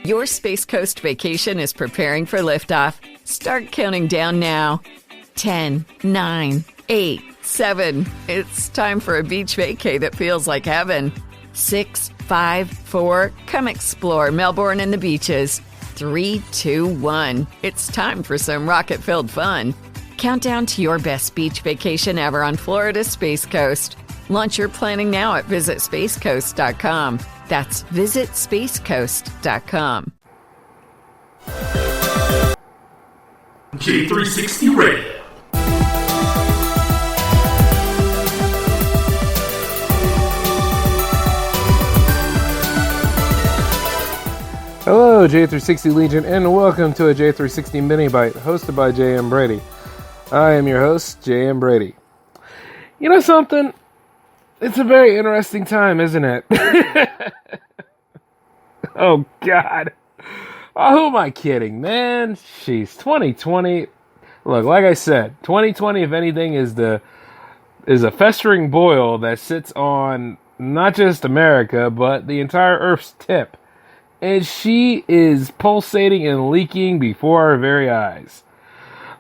Your Space Coast vacation is preparing for liftoff. Start counting down now. 10, 9, 8, 7. It's time for a beach vacay that feels like heaven. 6, 5, 4. Come explore Melbourne and the beaches. 3, 2, 1. It's time for some rocket-filled fun. Count down to your best beach vacation ever on Florida's Space Coast. Launch your planning now at visitspacecoast.com. That's visitspacecoast.com. J360 Radio. Hello, J360 Legion, and welcome to a J360 Mini Bite hosted by J.M. Brady. I am your host, J.M. Brady. You know something? It's a very interesting time, isn't it? Oh, God. Oh, who am I kidding, man? Jeez, 2020. Look, like I said, 2020, if anything, is a festering boil that sits on not just America, but the entire Earth's tip. And she is pulsating and leaking before our very eyes.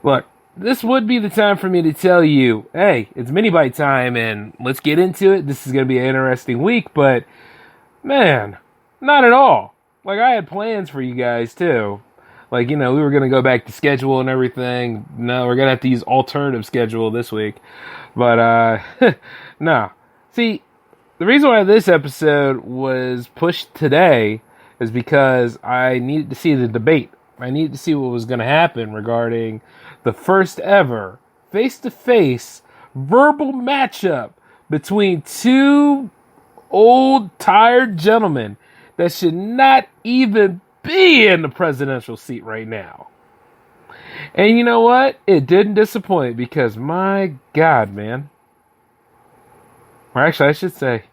Look, this would be the time for me to tell you, hey, it's mini bite time and let's get into it. This is going to be an interesting week, but man, not at all. Like, I had plans for you guys too. Like, you know, we were going to go back to schedule and everything. No, we're going to have to use alternative schedule this week. But, no. See, the reason why this episode was pushed today is because I needed to see the debate. I needed to see what was going to happen regarding the first ever face-to-face verbal matchup between two old, tired gentlemen that should not even be in the presidential seat right now. And you know what? It didn't disappoint because, my God, man. Or actually, I should say,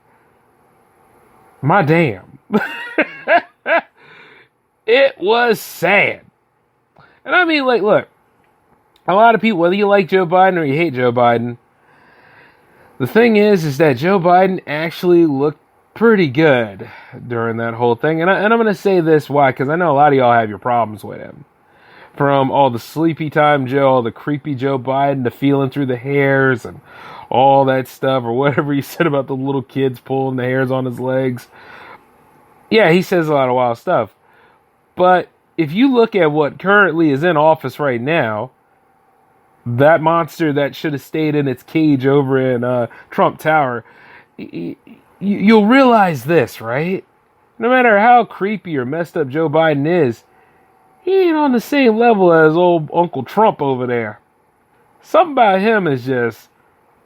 my damn. It was sad. And I mean, like, look, a lot of people, whether you like Joe Biden or you hate Joe Biden, the thing is that Joe Biden actually looked pretty good during that whole thing. And I'm going to say this, why? Because I know a lot of y'all have your problems with him. From all the sleepy time Joe, all the creepy Joe Biden, the feeling through the hairs and all that stuff, or whatever he said about the little kids pulling the hairs on his legs. Yeah, he says a lot of wild stuff. But if you look at what currently is in office right now, that monster that should have stayed in its cage over in Trump Tower, you'll realize this, right? No matter how creepy or messed up Joe Biden is, he ain't on the same level as old Uncle Trump over there. Something about him is just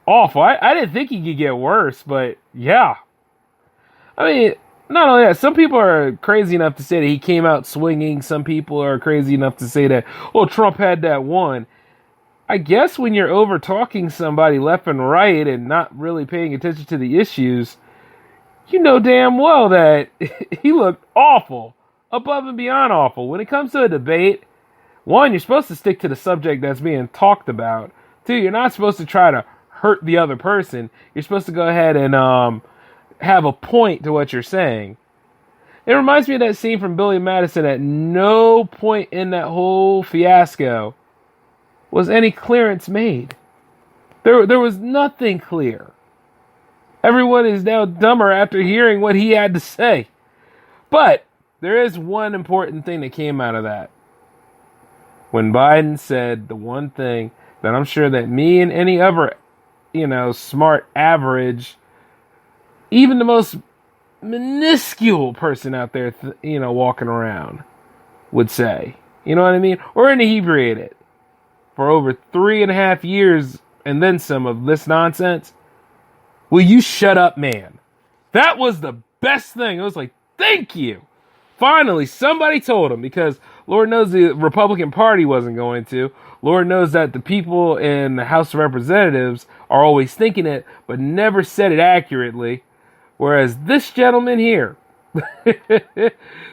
awful. I didn't think he could get worse, but yeah. I mean, not only that, some people are crazy enough to say that he came out swinging. Some people are crazy enough to say that, oh, Trump had that one. I guess when you're over talking somebody left and right and not really paying attention to the issues, you know damn well that he looked awful, above and beyond awful. When it comes to a debate, one, you're supposed to stick to the subject that's being talked about. Two, you're not supposed to try to hurt the other person. You're supposed to go ahead and have a point to what you're saying. It reminds me of that scene from Billy Madison. At no point in that whole fiasco was any clearance made. There was nothing clear. Everyone is now dumber after hearing what he had to say. But there is one important thing that came out of that. When Biden said the one thing that I'm sure that me and any other, smart, average, even the most minuscule person out there, walking around would say. You know what I mean? Or inebriate it. For over 3.5 years and then some of this nonsense. Will you shut up, man? That was the best thing. It was like, thank you. Finally, somebody told him, because Lord knows the Republican Party wasn't going to. Lord knows that the people in the House of Representatives are always thinking it, but never said it accurately. Whereas this gentleman here,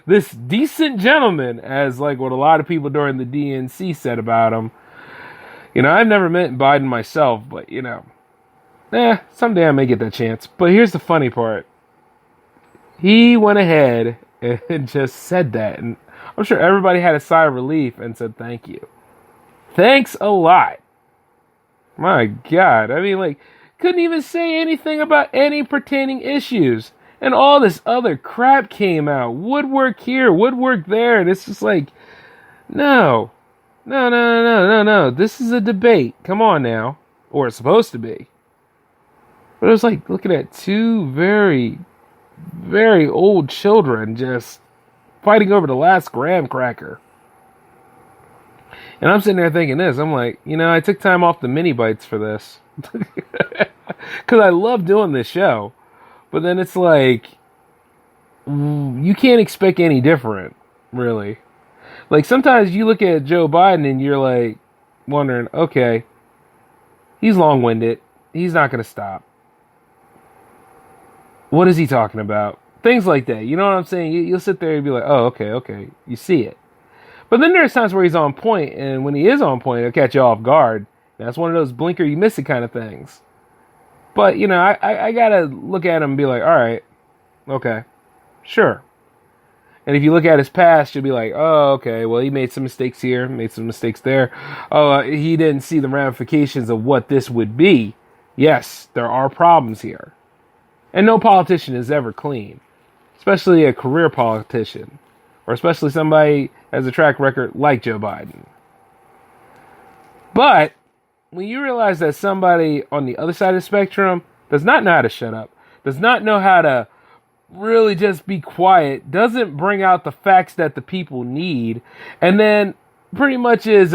this decent gentleman, as like what a lot of people during the DNC said about him. I've never met Biden myself, but someday I may get that chance. But here's the funny part. He went ahead and just said that. And I'm sure everybody had a sigh of relief and said thank you. Thanks a lot. My God. I mean, like, couldn't even say anything about any pertaining issues. And all this other crap came out. Woodwork here, woodwork there. And it's just like, no. No. This is a debate. Come on now. Or it's supposed to be. But it was like looking at two very, very old children just fighting over the last graham cracker. And I'm sitting there thinking this. I'm like, I took time off the mini bites for this. Because I love doing this show. But then it's like, you can't expect any different, really. Like, sometimes you look at Joe Biden and you're like, wondering, okay, he's long-winded. He's not going to stop. What is he talking about? Things like that. You know what I'm saying? You'll sit there and be like, oh, okay. You see it. But then there's times where he's on point, and when he is on point, it'll catch you off guard. That's one of those blinker you miss it kind of things. But, I gotta look at him and be like, all right, okay, sure. And if you look at his past, you'll be like, oh, okay, well, he made some mistakes here, made some mistakes there. Oh, he didn't see the ramifications of what this would be. Yes, there are problems here. And no politician is ever clean, especially a career politician, or especially somebody has a track record like Joe Biden. But when you realize that somebody on the other side of the spectrum does not know how to shut up, does not know how to really just be quiet, doesn't bring out the facts that the people need, and then pretty much is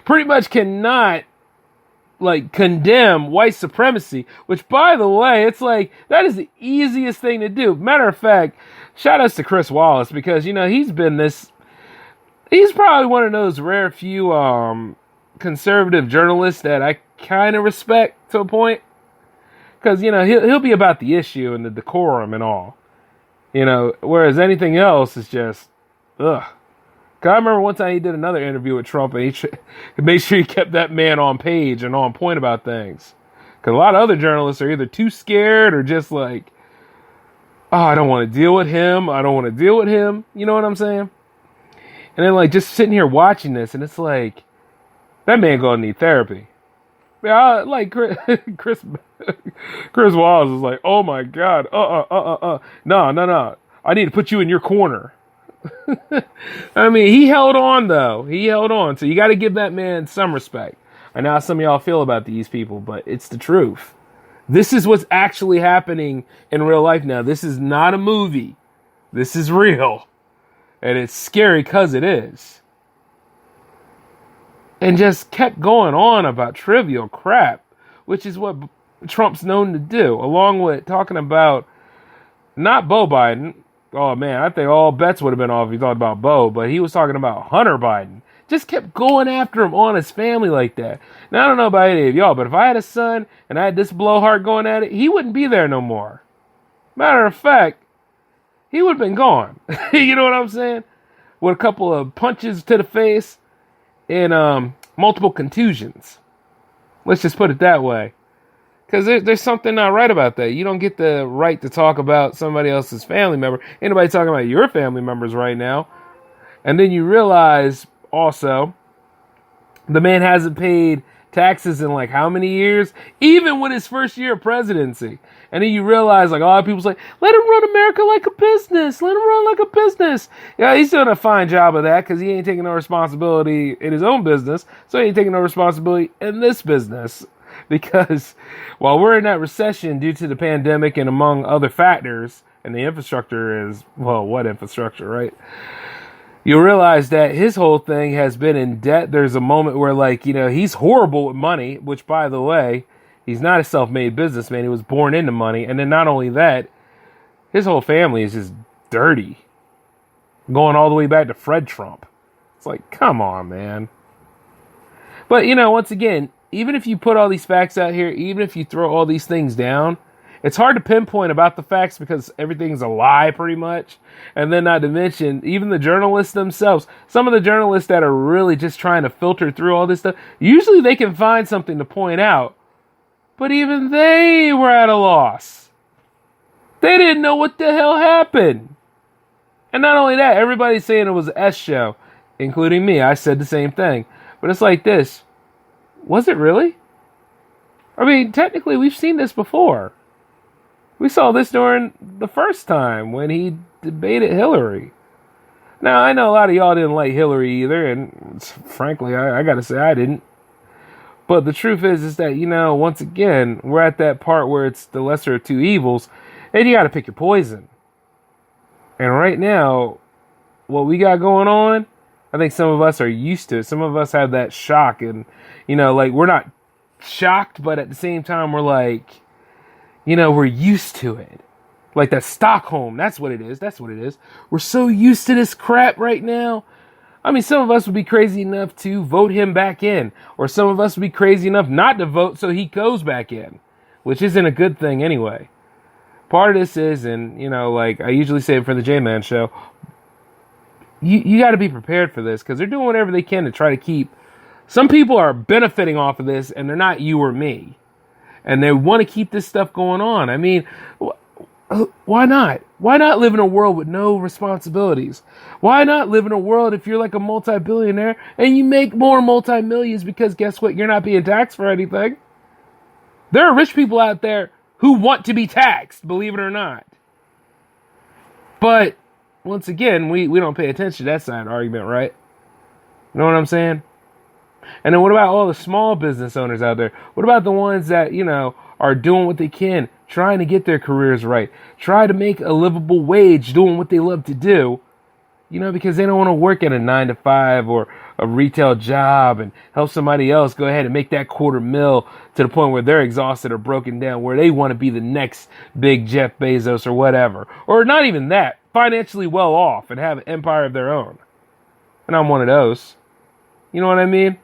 pretty much cannot like condemn white supremacy, which by the way, it's like that is the easiest thing to do. Matter of fact, shout outs to Chris Wallace, because he's probably one of those rare few conservative journalists that I kind of respect to a point, because he'll be about the issue and the decorum and all, whereas anything else is just ugh. Cause I remember one time he did another interview with Trump, and he made sure he kept that man on page and on point about things. Because a lot of other journalists are either too scared or just like, oh, I don't want to deal with him. You know what I'm saying? And then like just sitting here watching this, and it's like, that man gonna need therapy. Yeah, like Chris Wallace is like, oh my God, no. I need to put you in your corner. I mean, he held on, though. So you got to give that man some respect. I know how some of y'all feel about these people, but it's the truth. This is what's actually happening in real life now. This is not a movie. This is real. And it's scary because it is. And just kept going on about trivial crap, which is what Trump's known to do, along with talking about not Beau Biden. Oh, man, I think all bets would have been off if he thought about Beau, but he was talking about Hunter Biden. Just kept going after him on his family like that. Now, I don't know about any of y'all, but if I had a son and I had this blowhard going at it, he wouldn't be there no more. Matter of fact, he would have been gone. You know what I'm saying? With a couple of punches to the face and multiple contusions. Let's just put it that way. Because there's something not right about that. You don't get the right to talk about somebody else's family member. Anybody talking about your family members right now. And then you realize also the man hasn't paid taxes in like how many years? Even with his first year of presidency. And then you realize like a lot of people's like, let him run America like a business. Yeah, he's doing a fine job of that because he ain't taking no responsibility in his own business. So he ain't taking no responsibility in this business. Because while we're in that recession due to the pandemic and among other factors, and the infrastructure is, well, what infrastructure, right? You'll realize that his whole thing has been in debt. There's a moment where, like, he's horrible with money, which, by the way, he's not a self-made businessman. He was born into money. And then not only that, his whole family is just dirty. Going all the way back to Fred Trump. It's like, come on, man. But, once again, even if you put all these facts out here, even if you throw all these things down, it's hard to pinpoint about the facts because everything's a lie pretty much. And then not to mention, even the journalists themselves, some of the journalists that are really just trying to filter through all this stuff, usually they can find something to point out. But even they were at a loss. They didn't know what the hell happened. And not only that, everybody's saying it was an S show, including me. I said the same thing. But it's like this. Was it really? I mean, technically, we've seen this before. We saw this during the first time when he debated Hillary. Now, I know a lot of y'all didn't like Hillary either, and frankly, I gotta say I didn't. But the truth is that, once again, we're at that part where it's the lesser of two evils, and you gotta pick your poison. And right now, what we got going on, I think some of us are used to it. Some of us have that shock, and, we're not shocked, but at the same time, we're like, we're used to it. Like that Stockholm, that's what it is. That's what it is. We're so used to this crap right now. I mean, some of us would be crazy enough to vote him back in. Or some of us would be crazy enough not to vote so he goes back in. Which isn't a good thing anyway. Part of this is, and, I usually say it for the J-Man show, you got to be prepared for this. Because they're doing whatever they can to try to keep... Some people are benefiting off of this, and they're not you or me. And they want to keep this stuff going on. I mean... Why not? Why not live in a world with no responsibilities? Why not live in a world if you're like a multi-billionaire and you make more multi-millions because guess what? You're not being taxed for anything. There are rich people out there who want to be taxed, believe it or not. But once again, we don't pay attention to that side of the argument, right? You know what I'm saying? And then what about all the small business owners out there? What about the ones that, are doing what they can, trying to get their careers right, try to make a livable wage doing what they love to do, because they don't want to work at a 9-to-5 or a retail job and help somebody else go ahead and make that $250,000 to the point where they're exhausted or broken down, where they want to be the next big Jeff Bezos or whatever. Or not even that, financially well off and have an empire of their own. And I'm one of those. You know what I mean?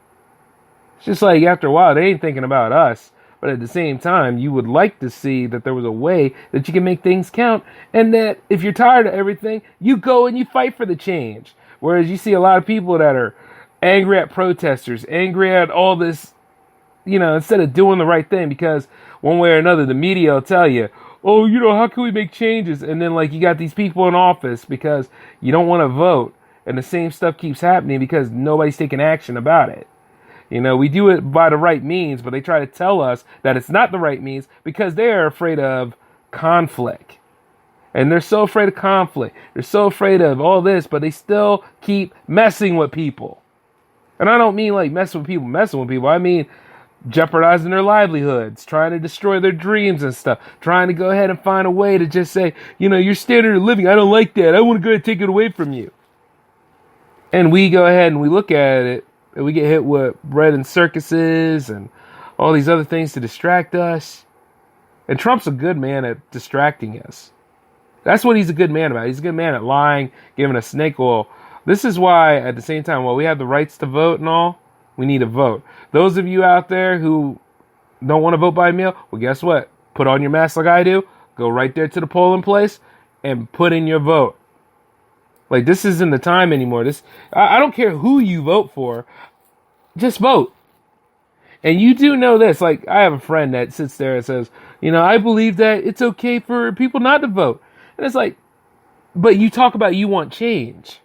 It's just like after a while, they ain't thinking about us. But at the same time, you would like to see that there was a way that you can make things count. And that if you're tired of everything, you go and you fight for the change. Whereas you see a lot of people that are angry at protesters, angry at all this, instead of doing the right thing. Because one way or another, the media will tell you, oh, how can we make changes? And then you got these people in office because you don't want to vote. And the same stuff keeps happening because nobody's taking action about it. We do it by the right means, but they try to tell us that it's not the right means because they are afraid of conflict. And they're so afraid of conflict. They're so afraid of all this, but they still keep messing with people. And I don't mean messing with people. I mean jeopardizing their livelihoods, trying to destroy their dreams and stuff, trying to go ahead and find a way to just say, your standard of living, I don't like that. I want to go ahead and take it away from you. And we go ahead and we look at it, and we get hit with bread and circuses and all these other things to distract us. And Trump's a good man at distracting us. That's what he's a good man about. He's a good man at lying, giving us snake oil. This is why, at the same time, while we have the rights to vote and all, we need to vote. Those of you out there who don't want to vote by mail, well, guess what? Put on your mask like I do. Go right there to the polling place and put in your vote. This isn't the time anymore. I don't care who you vote for. Just vote. And you do know this. I have a friend that sits there and says, I believe that it's okay for people not to vote. And it's but you talk about you want change.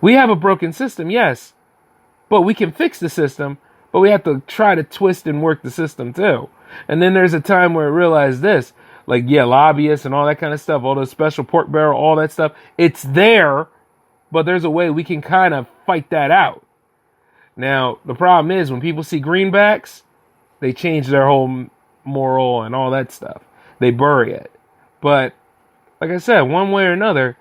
We have a broken system, yes. But we can fix the system. But we have to try to twist and work the system too. And then there's a time where I realized this. Lobbyists and all that kind of stuff, all those special pork barrel, all that stuff, it's there, but there's a way we can kind of fight that out. Now, the problem is when people see greenbacks, they change their whole moral and all that stuff. They bury it. But, like I said, one way or another,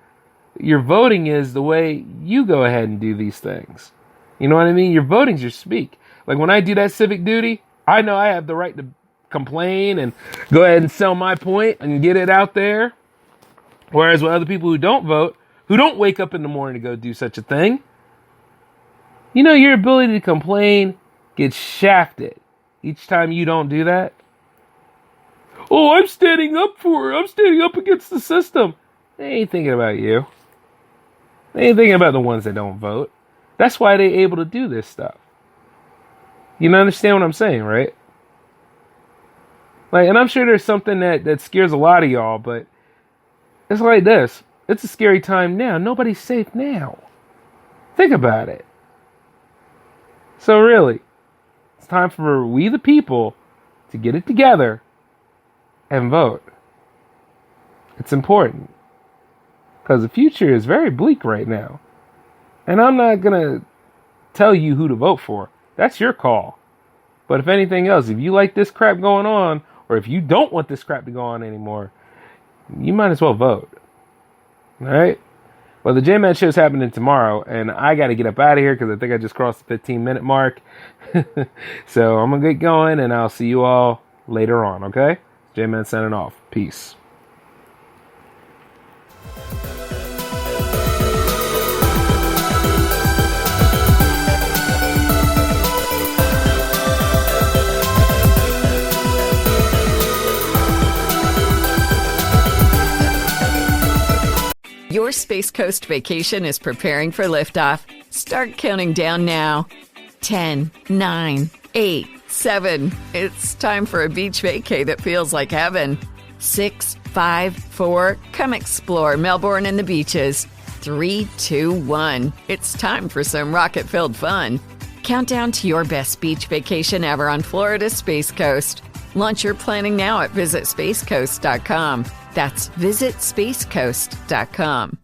your voting is the way you go ahead and do these things. You know what I mean? Your voting's your speak. When I do that civic duty, I know I have the right to complain and go ahead and sell my point and get it out there. Whereas with other people who don't vote, who don't wake up in the morning to go do such a thing, your ability to complain gets shafted each time you don't do that. Oh, I'm standing up for it. I'm standing up against the system. They ain't thinking about you. They ain't thinking about the ones that don't vote. That's why they're able to do this stuff. You understand what I'm saying, right? And I'm sure there's something that scares a lot of y'all, but it's like this. It's a scary time now. Nobody's safe now. Think about it. So really, it's time for we the people to get it together and vote. It's important. Because the future is very bleak right now. And I'm not going to tell you who to vote for. That's your call. But if anything else, if you like this crap going on, or if you don't want this crap to go on anymore, you might as well vote. All right? Well, the J-Man show is happening tomorrow, and I got to get up out of here because I think I just crossed the 15-minute mark. So I'm going to get going, and I'll see you all later on, okay? J-Man signing off. Peace. Your Space Coast vacation is preparing for liftoff. Start counting down now. 10, 9, 8, 7. It's time for a beach vacay that feels like heaven. 6, 5, 4. Come explore Melbourne and the beaches. 3, 2, 1. It's time for some rocket-filled fun. Countdown to your best beach vacation ever on Florida's Space Coast. Launch your planning now at visitspacecoast.com. That's visitspacecoast.com.